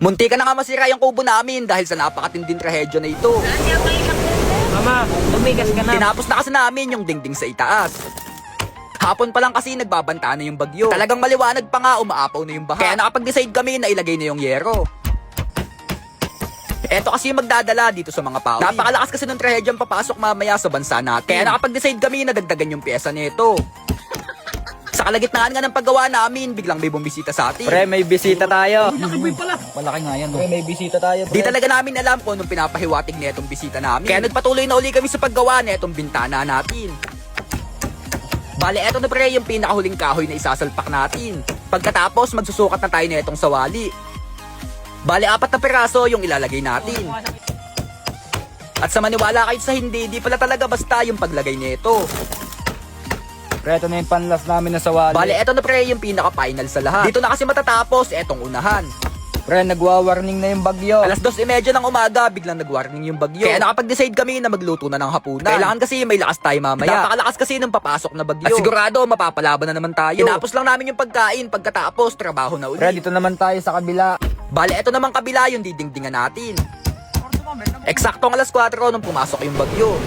Munti ka na nga masira yung kubo namin dahil sa napakatinding trahedya na ito. Mama, tumigas ka na. Tinapos na kasi namin yung dingding sa itaas. Hapon pa lang kasi nagbabanta na yung bagyo. Talagang maliwanag pa nga, umaapaw na yung baha. Kaya nakapag-decide kami na ilagay na yung yero. Eto kasi yung magdadala dito sa mga pawi. Napakalakas kasi ng trahedyang papasok mamaya sa bansa natin. Kaya nakapag-decide kami na dagdagan yung pyesa nito. Sa kalagitnaan nga ng paggawa namin, biglang may bumisita sa atin. Pre, may bisita tayo. Malaki nga yan. Pre, may bisita tayo. Di talaga namin alam kung anong pinapahiwatig na itong bisita namin. Kaya nagpatuloy na uli kami sa paggawa na itong bintana natin. Bale, eto na pre yung pinakahuling kahoy na isasalpak natin. Pagkatapos, magsusukat na tayo na itong sawali. Bale, 4 na piraso yung ilalagay natin. At sa maniwala kayo sa hindi, di pala talaga basta yung paglagay nito. Pre, ito na yung panlas namin na sawali. Bale, eto na pre yung pinaka-final sa lahat. Dito na kasi matatapos etong unahan. Pre, nagwa-warning na yung bagyo. Alas 2:30 ng umaga, biglang nag-warning yung bagyo. Kaya nakapag-decide kami na magluto na ng hapunan. Kailangan kasi may lakas tayo mamaya. Napakalakas kasi ng papasok na bagyo. At sigurado, mapapalaban na naman tayo. Tinapos lang namin yung pagkain, pagkatapos, trabaho na ulit. Pre, dito naman tayo sa kabila. Bale, eto naman kabila yung didingdingan natin. Eksaktong alas 4 nung pumasok yung bagyo.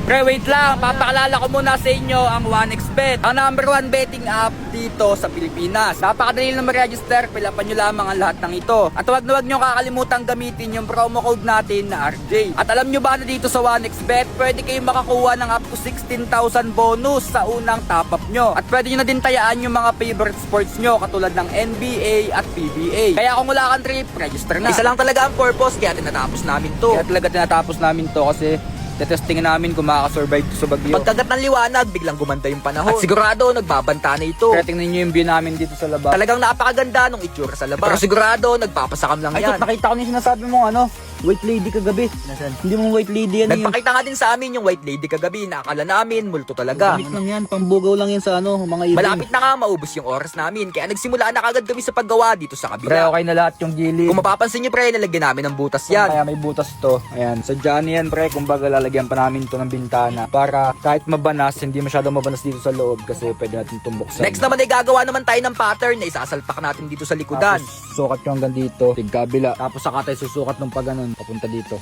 Pre, wait lang. Papakalala ko muna sa inyo ang 1xBet. Ang number 1 betting app dito sa Pilipinas. Napakadali na mag-register. Pilapan nyo lamang ang lahat ng ito. At huwag na huwag nyo kakalimutan gamitin yung promo code natin na RJ. At alam nyo ba na dito sa 1xBet, pwede kayong makakuha ng up to 16,000 bonus sa unang top up nyo. At pwede nyo na din tayaan yung mga favorite sports nyo katulad ng NBA at PBA. Kaya kung wala kang trip, register na. Isa lang talaga ang purpose kaya tinatapos namin to. Kaya talaga tinatapos namin to kasi tetestingin namin kung makakasurvive to sa bagyo. Pagkagat ng liwanag, biglang gumanda yung panahon. At sigurado, nagbabanta na ito. Kaya tingnan nyo yung view namin dito sa labas. Talagang napakaganda nung itsura sa labas. Pero sigurado, nagpapasakam lang Ay, yan. nakita ko na yung sinasabi mo, white lady kagabi. Hindi mo white lady yan. Nagpakita nga din sa amin yung white lady kagabi na akala namin multo talaga. Gamit lang yan, pambugaw lang yan sa mga ibon. Malapit na nga maubos yung oras namin kaya nagsimula na kagad kami sa paggawa dito sa Pre, kabila. okay na lahat yung gilid. Kung mapapansin nyo pre, nalagyan namin ng butas yan. Kaya may butas to. Ayan, sadyaan yan pre, kumbaga lalagyan pa namin to ng bintana para kahit mabanas, hindi masyadong mabanas dito sa loob kasi pwede natin tumbuksan. Next naman ay gagawa naman tayo ng pattern na isasalpak natin dito sa likudan. Tapos sukat yung hanggang dito, tigkabila. Tapos saka tayo susukat ng paganon, papunta dito.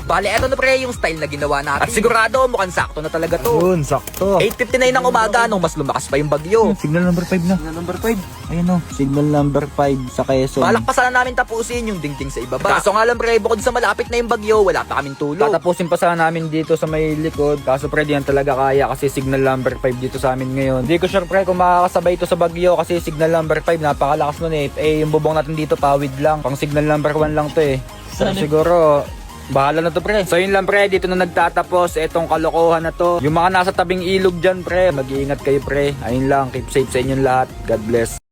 Bale, eto na pre yung style na ginawa natin. At sigurado mukhang sakto na talaga to. Yun, sakto. 8:59 ng umaga nung mas lumakas pa yung bagyo. Signal number 5 na. Signal number 5. Ayan o, signal number 5 sa Quezon. Balak pa sana namin tapusin yung dingding sa ibaba. Kaso nga lang pre, bukod sa malapit na yung bagyo, wala pa kaming tulog. Tatapusin pa sana namin dito sa may likod. Kaso pre, di yan talaga kaya kasi signal number 5 dito sa amin ngayon. Hindi ko sure pre kung makakasabay ito sa bagyo kasi signal number 5 napakalakas nun eh. Yung bubong natin dito pawid lang. Pang signal number 1 lang to eh. Pero siguro bahala na to pre. So yun lang pre, dito na nagtatapos etong kalokohan na to. Yung mga nasa tabing ilog dyan pre, mag-iingat kayo pre. Ayun lang, keep safe sa inyong lahat. God bless.